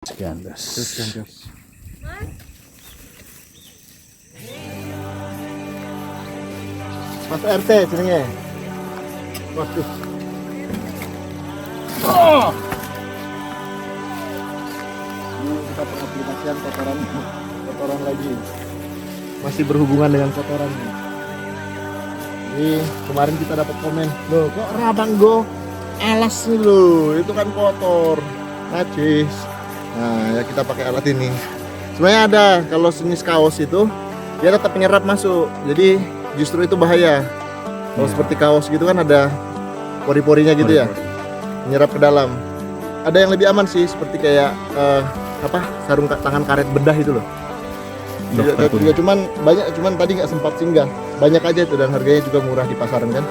Sekian guys. Mas RT jenenge. Waduh. Oh. Ini kita pengaplikasian kotoran lagi. Masih berhubungan dengan kotoran. Ini kemarin kita dapat komen, loh kok rabang go alas nih loh, itu kan kotor, najis. Nah ya kita pakai alat ini. Sebenarnya ada kalau jenis kaos itu dia tetap menyerap masuk, jadi justru itu bahaya. Kalau seperti kaos gitu kan ada pori-porinya gitu ya, menyerap ke dalam. Ada yang lebih aman sih, seperti kayak sarung tangan karet bedah itu loh. Juga cuman tadi nggak sempat singgah. Banyak aja itu dan harganya juga murah di pasaran kan.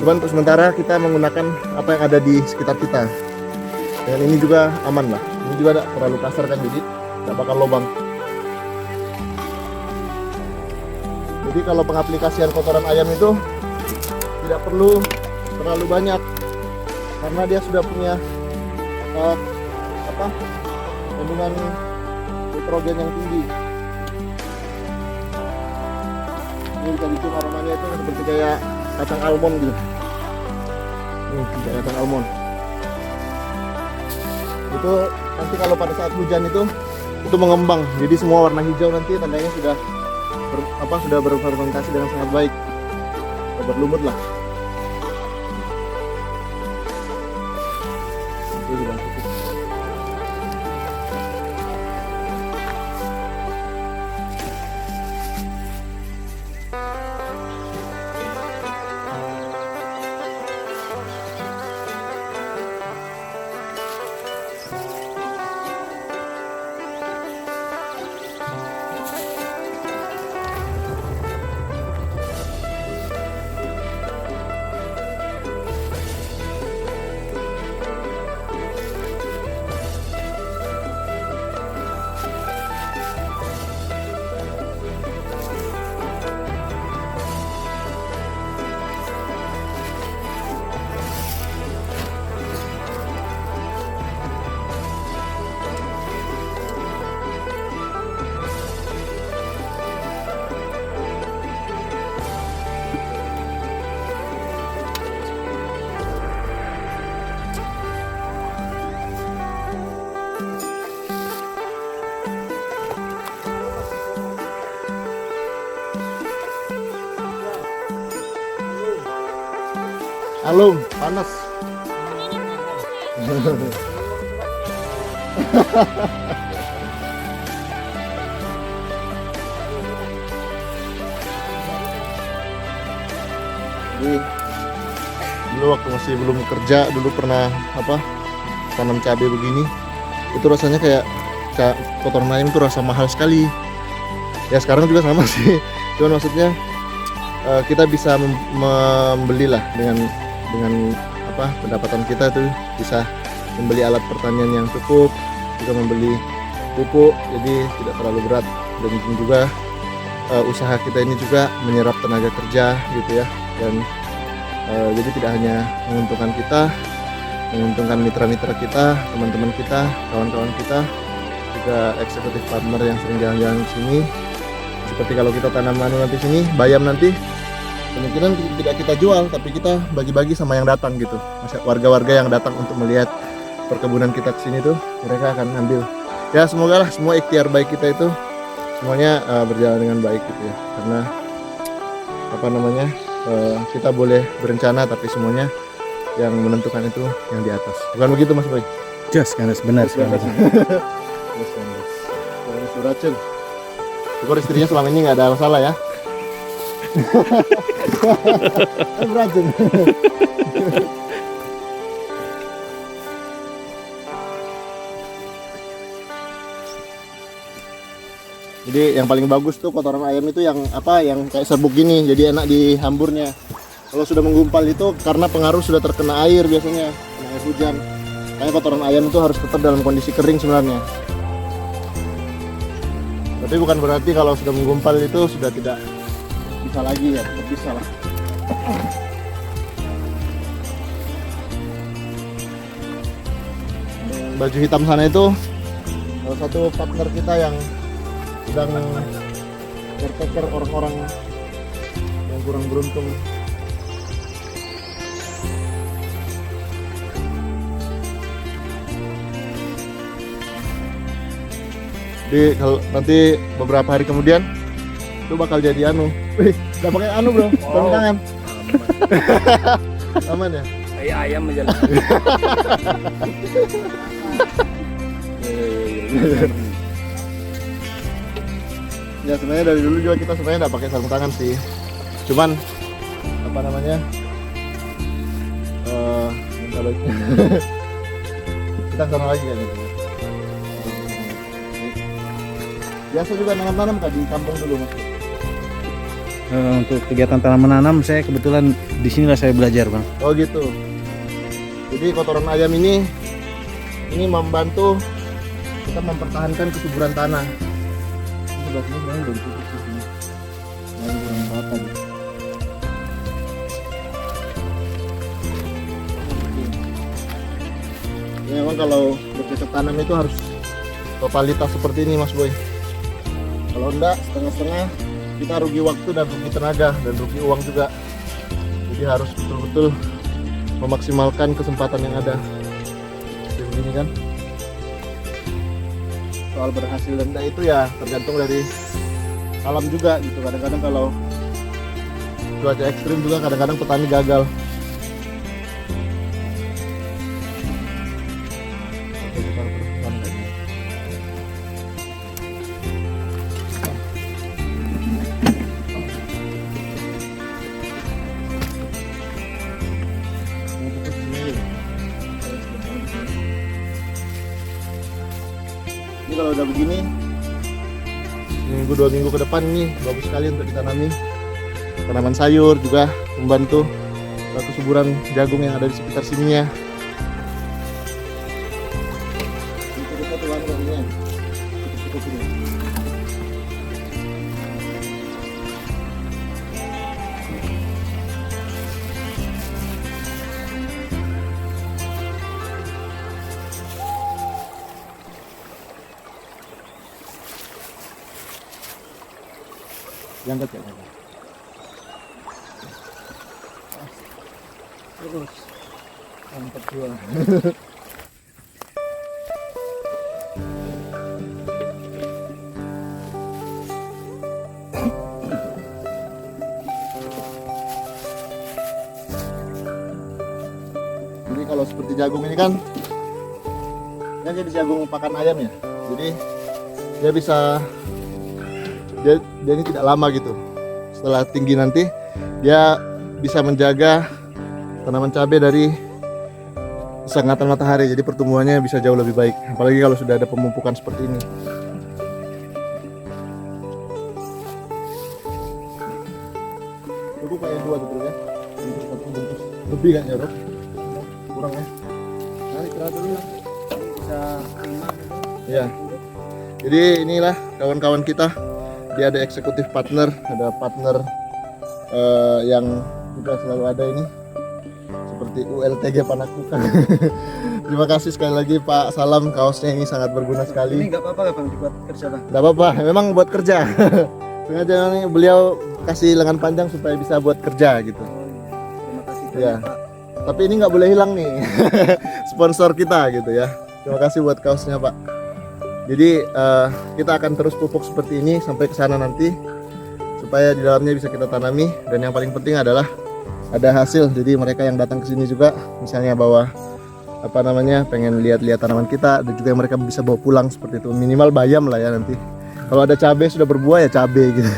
Cuman untuk sementara kita menggunakan apa yang ada di sekitar kita. Dan ini juga aman lah. Ini juga tidak terlalu kasar kan, jadi tidak bakal lubang. Jadi kalau pengaplikasian kotoran ayam itu tidak perlu terlalu banyak karena dia sudah punya kandungan nitrogen yang tinggi. Ini bisa dicium aromanya itu seperti kayak kacang almond gitu. Kayak kacang almond. Itu nanti kalau pada saat hujan itu mengembang. Jadi semua warna hijau nanti tandanya sudah berfermentasi dengan sangat baik. Berlumut lah. Itu juga cukup. Alum, panas. Jadi dulu waktu masih belum kerja, dulu pernah tanam cabai begini. Itu rasanya kayak kotoran ayam itu rasa mahal sekali. Ya sekarang juga sama sih. Cuman maksudnya kita bisa membelilah dengan pendapatan kita tuh bisa membeli alat pertanian yang cukup, juga membeli pupuk, jadi tidak terlalu berat. Dan juga usaha kita ini juga menyerap tenaga kerja gitu ya, dan jadi tidak hanya menguntungkan kita, menguntungkan mitra-mitra kita, teman-teman kita, kawan-kawan kita, juga eksekutif farmer yang sering jalan-jalan di sini. Seperti kalau kita tanam nanti sini, bayam nanti kemungkinan tidak kita jual, tapi kita bagi-bagi sama yang datang gitu. Warga-warga yang datang untuk melihat perkebunan kita kesini tuh, mereka akan ambil. Ya semoga lah semua ikhtiar baik kita itu semuanya berjalan dengan baik gitu ya. Karena kita boleh berencana, tapi semuanya yang menentukan itu yang di atas. Bukan begitu Mas Boy? Just kan, benar sekali. Suracun. Syukur istrinya selama ini nggak ada masalah ya. Beracun. Jadi yang paling bagus tuh kotoran ayam itu yang kayak serbuk gini, jadi enak dihamburnya. Kalau sudah menggumpal itu karena pengaruh sudah terkena air biasanya, kena air hujan. Makanya kotoran ayam itu harus tetap dalam kondisi kering sebenarnya. Tapi bukan berarti kalau sudah menggumpal itu sudah tidak bisa lagi ya, tetap bisa lah. Baju hitam sana itu salah satu partner kita yang sedang caretaker orang-orang yang kurang beruntung. Jadi kalau nanti beberapa hari kemudian itu bakal jadi anu. Wih, udah pakai anu bro, sarung tangan. Aman ya? Kayak ayam aja lah. Ya sebenarnya dari dulu juga kita sebenarnya nggak pakai sarung tangan sih. Cuman apa namanya? Kalau kita sana lagi kan gitu. Biasa juga nanam-nanam kan di kampung dulu mas. Untuk kegiatan tanam menanam saya kebetulan di sinilah saya belajar bang. Oh gitu. Jadi kotoran ayam ini membantu kita mempertahankan kesuburan tanah. Ini sebabnya sebenarnya udah ditutup di sini. Nah, ini kurang rata nih. Ya, memang kalau bercocok tanam itu harus totalitas seperti ini mas Boy. Kalau enggak setengah-setengah kita rugi waktu dan rugi tenaga dan rugi uang juga. Jadi harus betul-betul memaksimalkan kesempatan yang ada. Seperti ini kan. Soal berhasil dan enggak itu ya tergantung dari alam juga gitu. Kadang-kadang kalau cuaca ekstrim juga kadang-kadang petani gagal. Ini kalau udah begini, minggu 2 minggu ke depan ini bagus sekali untuk ditanami. Tanaman sayur juga membantu kesuburan jagung yang ada di sekitar sininya. Diangkat ya. Terus angkat dua. Ini kalau seperti jagung ini kan, jadi jagung pakan ayam ya. Jadi dia bisa dia ini tidak lama gitu. Setelah tinggi nanti dia bisa menjaga tanaman cabai dari sengatan matahari, jadi pertumbuhannya bisa jauh lebih baik, apalagi kalau sudah ada pemupukan seperti ini. Itu kayak dua gitu ya, satu bungkus lebih kan ya Rob? Kurang ya? Nanti kira dulu lah, bisa 5 ya. Jadi inilah kawan-kawan kita. Dia ada eksekutif partner, ada partner yang juga selalu ada ini seperti ULTG Panakukan. Terima kasih sekali lagi Pak Salam, kaosnya ini sangat berguna sekali. Ini nggak apa-apa bang dibuat kerja bang? Nggak apa-apa, memang buat kerja. Sengaja nih beliau kasih lengan panjang supaya bisa buat kerja gitu. Oh, iya. Terima kasih Ya. Pak. Tapi ini nggak boleh hilang nih, sponsor kita gitu ya. Terima kasih buat kaosnya Pak. Jadi kita akan terus pupuk seperti ini sampai ke sana nanti, supaya di dalamnya bisa kita tanami, dan yang paling penting adalah ada hasil. Jadi mereka yang datang ke sini juga, misalnya bawa apa namanya, pengen lihat-lihat tanaman kita, dan juga mereka bisa bawa pulang seperti itu. Minimal bayam lah ya nanti. Kalau ada cabai sudah berbuah ya cabai gitu.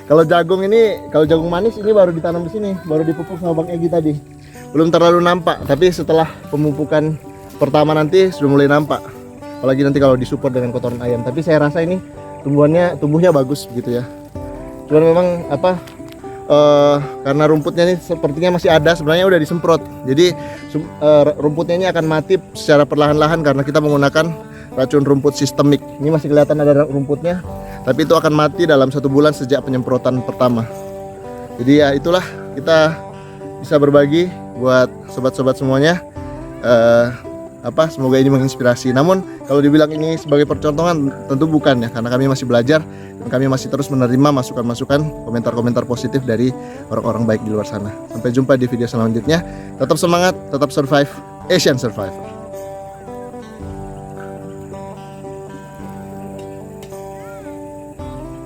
Kalau jagung ini, kalau jagung manis ini baru ditanam di sini, baru dipupuk sama Bang Egi tadi. Belum terlalu nampak, tapi setelah pemupukan pertama nanti sudah mulai nampak. Apalagi nanti kalau disupport dengan kotoran ayam. Tapi saya rasa ini tumbuhnya bagus gitu ya. Cuman memang apa, karena rumputnya ini sepertinya masih ada, sebenarnya udah disemprot. Jadi rumputnya ini akan mati secara perlahan-lahan karena kita menggunakan racun rumput sistemik. Ini masih kelihatan ada rumputnya, tapi itu akan mati dalam 1 bulan sejak penyemprotan pertama. Jadi ya itulah, kita bisa berbagi buat sobat-sobat semuanya. semoga ini menginspirasi. Namun kalau dibilang ini sebagai percontohan tentu bukan ya, karena kami masih belajar dan kami masih terus menerima masukan-masukan, komentar-komentar positif dari orang-orang baik di luar sana. Sampai jumpa di video selanjutnya. Tetap semangat, tetap survive, Asian Survivor.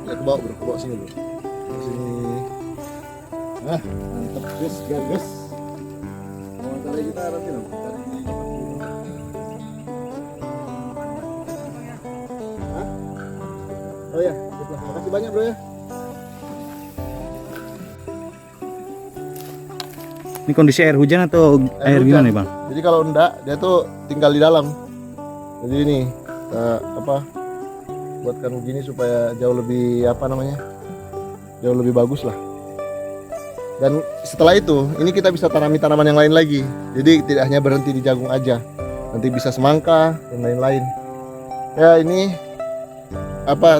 Ya, ke bawah sini bro. Sini. Nah, mantap guys, guys. Mau tadi kita nanti loh. Oh ya, terima kasih banyak bro ya. Ini kondisi air hujan atau air hujan. gimana nih bang? Jadi kalau enggak, dia tuh tinggal di dalam. Jadi ini buatkan begini supaya jauh lebih jauh lebih bagus lah. Dan setelah itu, ini kita bisa tanami tanaman yang lain lagi. Jadi tidak hanya berhenti di jagung aja, nanti bisa semangka dan lain-lain. Ya ini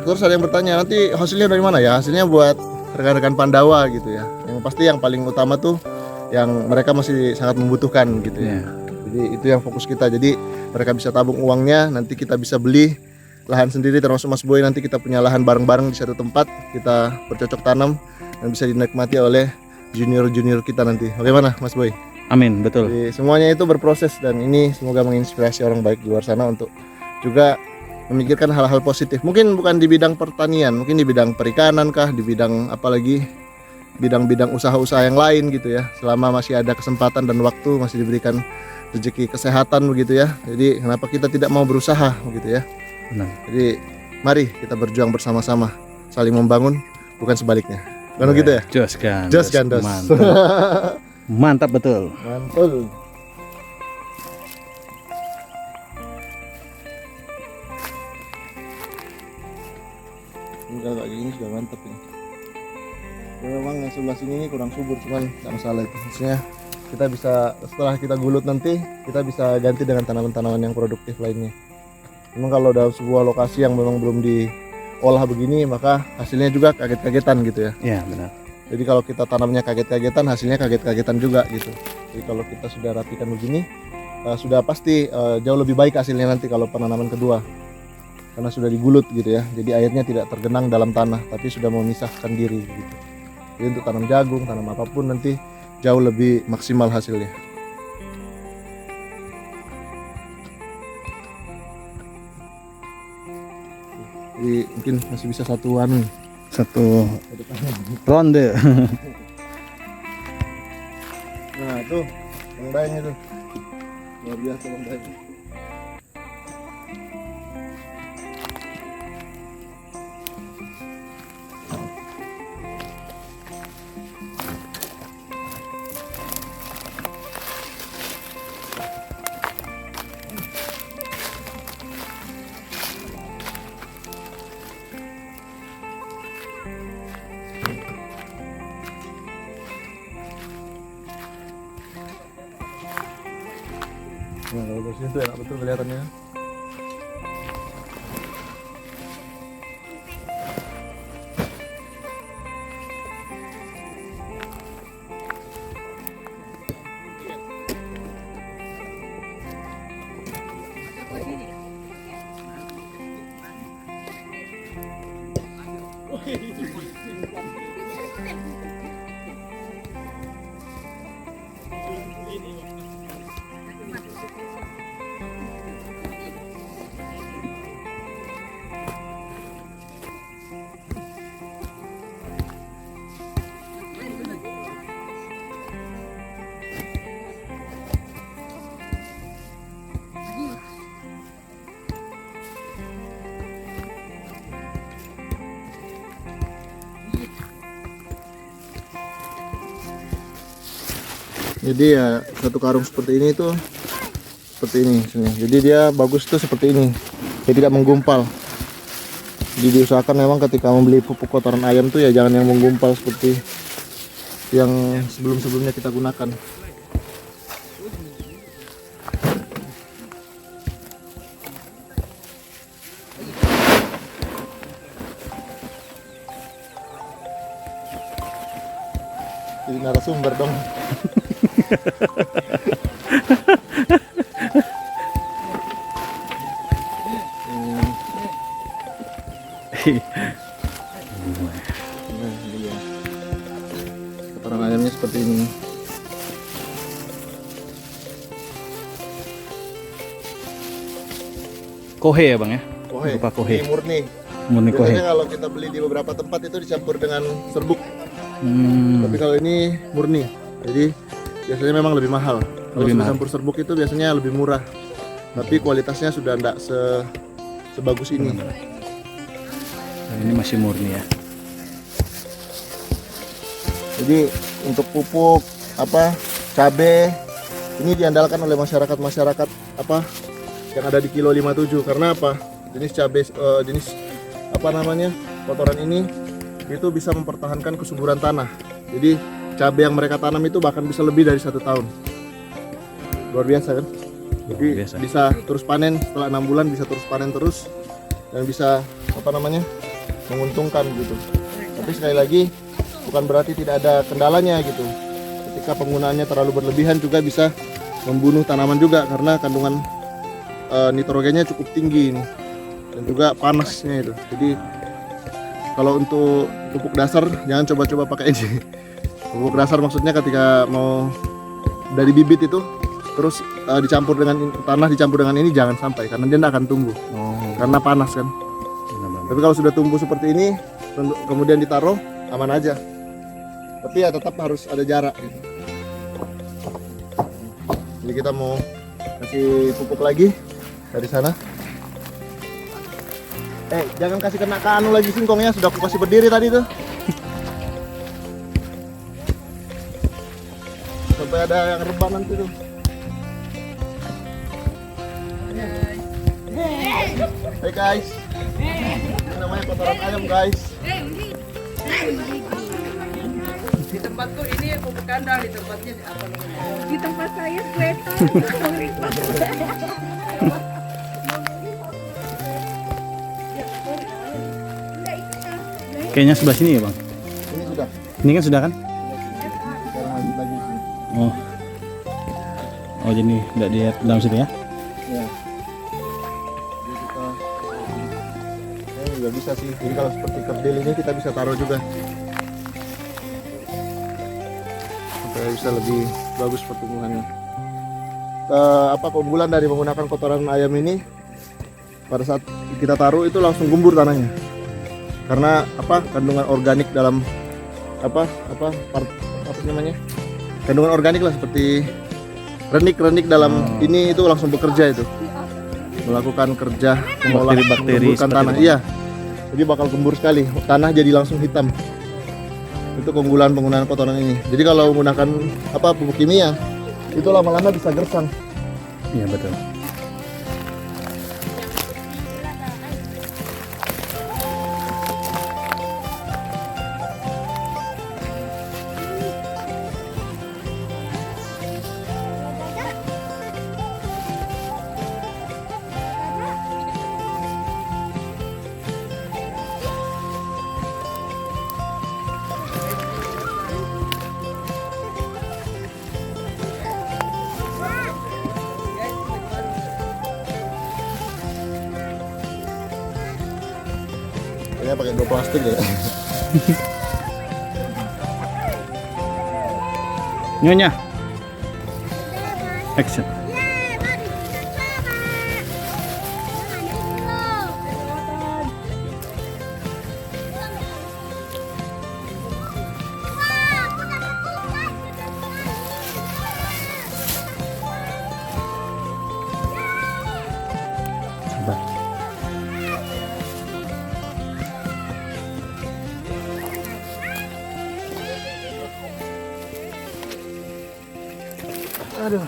terus ada yang bertanya nanti hasilnya dari mana ya? Hasilnya buat rekan-rekan Pandawa gitu ya. Yang pasti yang paling utama tuh yang mereka masih sangat membutuhkan gitu ya. Jadi itu yang fokus kita. Jadi mereka bisa tabung uangnya, nanti kita bisa beli lahan sendiri, termasuk Mas Boy nanti kita punya lahan bareng-bareng di satu tempat, kita bercocok tanam dan bisa dinikmati oleh junior-junior kita nanti. Bagaimana Mas Boy? Amin, betul. Jadi, semuanya itu berproses dan ini semoga menginspirasi orang baik di luar sana untuk juga memikirkan hal-hal positif. Mungkin bukan di bidang pertanian, mungkin di bidang perikanan kah, di bidang apalagi bidang-bidang usaha-usaha yang lain gitu ya. Selama masih ada kesempatan dan waktu, masih diberikan rezeki kesehatan begitu ya. Jadi kenapa kita tidak mau berusaha begitu ya. Benar. Jadi mari kita berjuang bersama-sama, saling membangun, bukan sebaliknya. Kan begitu ya? Jos kan. Jos kan, dos. Mantap. Mantap betul. Mantul. Ini kalau kayak gini sudah mantap ini. Ya, memang yang sebelah sini ini kurang subur, cuman nggak masalah itu. Maksudnya kita bisa setelah kita gulut nanti kita bisa ganti dengan tanaman-tanaman yang produktif lainnya. Memang kalau dalam sebuah lokasi yang memang belum diolah begini, maka hasilnya juga kaget-kagetan gitu ya. Iya benar. Jadi kalau kita tanamnya kaget-kagetan, hasilnya kaget-kagetan juga gitu. Jadi kalau kita sudah rapikan begini, sudah pasti jauh lebih baik hasilnya nanti kalau penanaman kedua. Karena sudah digulut gitu ya. Jadi airnya tidak tergenang dalam tanah, tapi sudah memisahkan diri gitu. Jadi untuk tanam jagung, tanam apapun nanti jauh lebih maksimal hasilnya. Jadi mungkin masih bisa satu ronde. Nah tuh bangdainya tuh luar biasa bangdainya. Nah kalau dari sini tuh enak betul kelihatannya. Jadi ya satu karung seperti ini tuh seperti ini sini. Jadi dia bagus tuh seperti ini. Dia tidak menggumpal. Jadi diusahakan memang ketika membeli pupuk kotoran ayam tuh ya jangan yang menggumpal seperti yang sebelum-sebelumnya kita gunakan. Jadi narasumber dong. mati. Nah, ini dia. Kotoran ayamnya seperti ini. Kohe ya bang ya? Kohe. Berupa kohe. Ini murni. Murni kohe. Biasanya kalau kita beli di beberapa tempat itu dicampur dengan serbuk. Hmm. Tapi kalau ini murni. Jadi biasanya memang lebih mahal. Kalau Lebih sudah mahal. campur serbuk itu biasanya lebih murah. Tapi kualitasnya sudah tidak sebagus ini. Nah, ini masih murni ya. Jadi untuk pupuk cabe ini diandalkan oleh masyarakat yang ada di kilo 57. Karena apa? Jenis cabe kotoran ini itu bisa mempertahankan kesuburan tanah. Jadi cabe yang mereka tanam itu bahkan bisa lebih dari 1 tahun. Luar biasa kan? Jadi Biasa. bisa terus panen setelah 6 bulan, bisa terus panen terus dan bisa menguntungkan gitu. Tapi sekali lagi bukan berarti tidak ada kendalanya gitu. Ketika penggunaannya terlalu berlebihan juga bisa membunuh tanaman juga karena kandungan nitrogennya cukup tinggi ini. Dan juga panasnya itu. Jadi kalau untuk pupuk dasar jangan coba-coba pakai ini. Pupuk dasar maksudnya ketika mau dari bibit itu terus dicampur dengan tanah dicampur dengan ini jangan sampai karena dia tidak akan tumbuh karena panas kan. Tapi kalau sudah tumbuh seperti ini kemudian ditaruh aman aja. Tapi ya tetap harus ada jarak gitu. Jadi kita mau kasih pupuk lagi dari sana. Jangan kasih kena ke anu lagi singkongnya, sudah aku kasih berdiri tadi tuh. Sampai ada yang rebah nanti tuh. Hai guys. Ini namanya kotoran ayam guys. Di tempatku ini pupuk kandang, di tempatnya apa namanya? Di tempat saya sweater. Kayaknya sebelah sini ya bang. Ini sudah. Ini kan sudah kan? Sekarang lanjut lagi sini. Oh. Oh jadi tidak di dalam situ ya? Ya. Jadi kita ini juga bisa sih. Jadi kalau seperti kerdil ini kita bisa taruh juga. Supaya bisa lebih bagus pertumbuhannya. Keunggulan dari menggunakan kotoran ayam ini pada saat kita taruh itu langsung gembur tanahnya. Karena kandungan organik dalam kandungan organik lah seperti renik dalam ini itu langsung bekerja itu melakukan kerja mengolah Bakteri-bakteri mengemburkan seperti tanah itu. iya jadi bakal gembur sekali tanah jadi langsung hitam. Itu keunggulan penggunaan kotoran ini. Jadi kalau menggunakan pupuk kimia itu lama-lama bisa gersang. Iya betul. Kayaknya pakai 2 plastik ya. Nyonya. Action. Sabar. Aduh.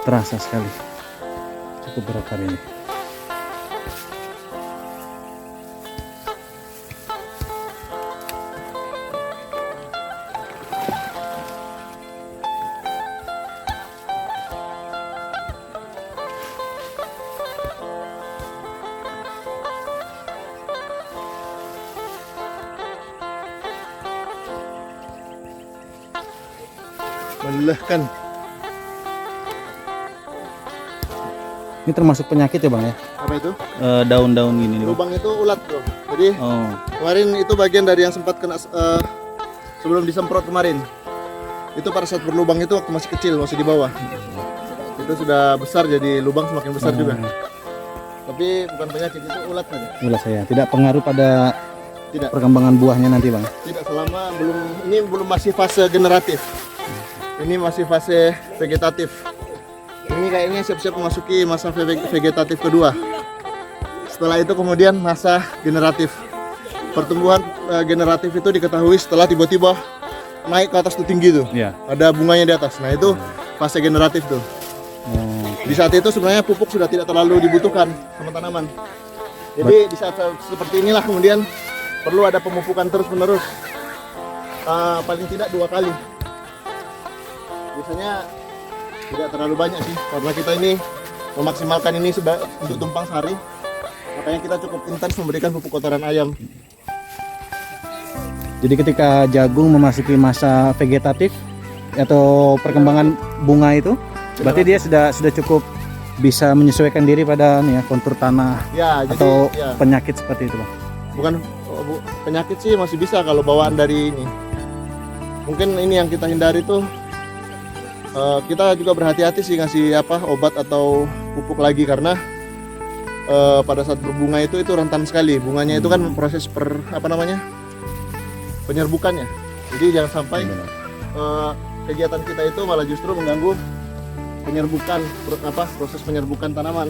terasa sekali. Cukup berat hari ini. Melelahkan. Ini termasuk penyakit ya bang ya? Apa itu? Daun-daun gini nih, Bang. Lubang itu ulat bro. Jadi Oh, kemarin itu bagian dari yang sempat kena sebelum disemprot kemarin. Itu pada saat berlubang itu waktu masih kecil, masih di bawah. Itu sudah besar jadi lubang semakin besar juga. Tapi bukan penyakit, itu ulat saja. ulas saya. Tidak pengaruh pada Tidak, perkembangan buahnya nanti bang? tidak selama belum masih fase generatif. Ini masih fase vegetatif. Ini kayaknya siap-siap memasuki masa vegetatif kedua. Setelah itu kemudian masa generatif. Pertumbuhan generatif itu diketahui setelah tiba-tiba naik ke atas tuh tinggi tuh. Iya. Ada bunganya di atas. Nah itu fase generatif tuh. Oh, Di saat itu sebenarnya pupuk sudah tidak terlalu dibutuhkan sama tanaman. Jadi di saat seperti inilah kemudian perlu ada pemupukan terus-menerus. Paling tidak 2 kali. Biasanya tidak terlalu banyak sih, karena kita ini memaksimalkan ini untuk tumpang sari. Makanya kita cukup intens memberikan pupuk kotoran ayam. jadi ketika jagung memasuki masa vegetatif atau perkembangan bunga itu, berarti dia sudah cukup bisa menyesuaikan diri pada nih ya, kontur tanah Ya, jadi atau ya, penyakit seperti itu bang? bukan penyakit sih masih bisa kalau bawaan dari ini. Mungkin ini yang kita hindari tuh kita juga berhati-hati sih ngasih obat atau pupuk lagi karena pada saat berbunga itu rentan sekali. Bunganya itu kan proses penyerbukannya. Jadi jangan sampai kegiatan kita itu malah justru mengganggu penyerbukan proses penyerbukan tanaman.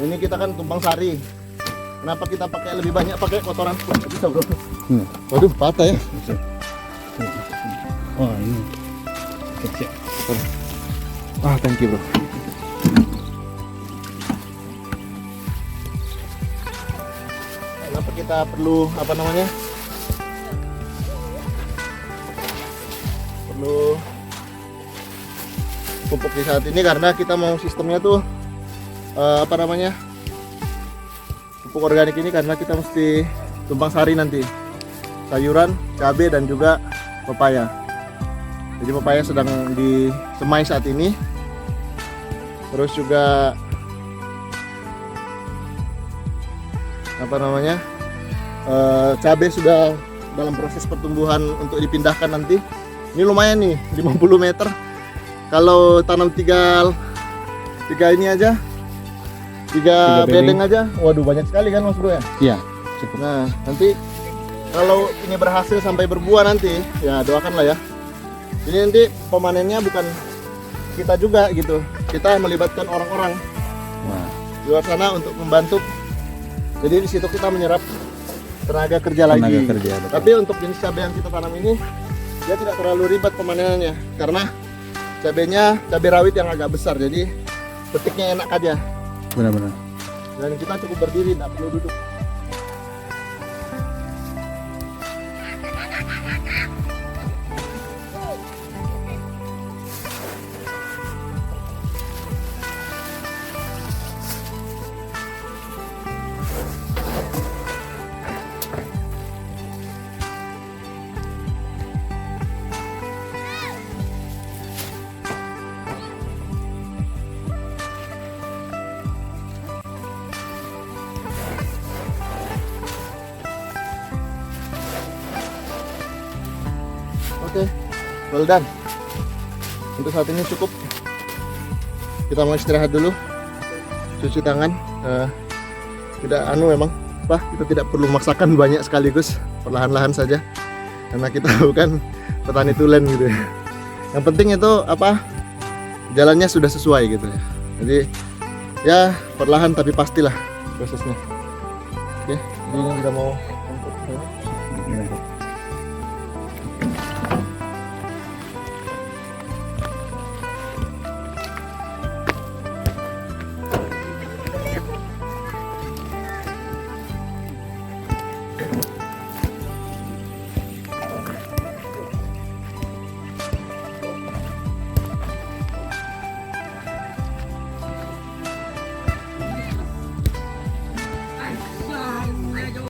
Ini kita kan tumpang sari. Kenapa kita pakai lebih banyak pakai kotoran? Nggak bisa bro. Waduh patah ya. Oh ini. Oke, siap. Thank you bro. Kenapa kita perlu perlu pupuk di saat ini karena kita mau sistemnya tuh pupuk organik ini karena kita mesti tumpang sari nanti sayuran, cabai dan juga pepaya. Jadi pepaya sedang disemai saat ini. Terus juga cabai sudah dalam proses pertumbuhan untuk dipindahkan nanti. Ini lumayan nih 50 meter. Kalau tanam tiga ini aja, tiga bedeng aja, waduh banyak sekali kan mas bro ya. Iya, cukup. Nah nanti kalau ini berhasil sampai berbuah nanti, ya doakanlah ya. Ini nanti pemanennya bukan kita juga gitu, kita melibatkan orang-orang Wah, di luar sana untuk membantu. Jadi di situ kita menyerap tenaga kerja tenaga lagi. kerja, betul. Tapi untuk jenis cabai yang kita tanam ini, dia tidak terlalu ribet pemanenannya karena cabainya cabai rawit yang agak besar, jadi petiknya enak aja. Benar-benar. Dan kita cukup berdiri, tidak perlu duduk. Oke, well done. Untuk saat ini cukup. Kita mau istirahat dulu, cuci tangan. Tidak memang, kita tidak perlu memaksakan banyak sekaligus, perlahan-lahan saja. Karena kita bukan petani tulen gitu ya. Yang penting itu jalannya sudah sesuai gitu ya. Jadi ya perlahan tapi pastilah prosesnya. Oke, ini udah mau ya.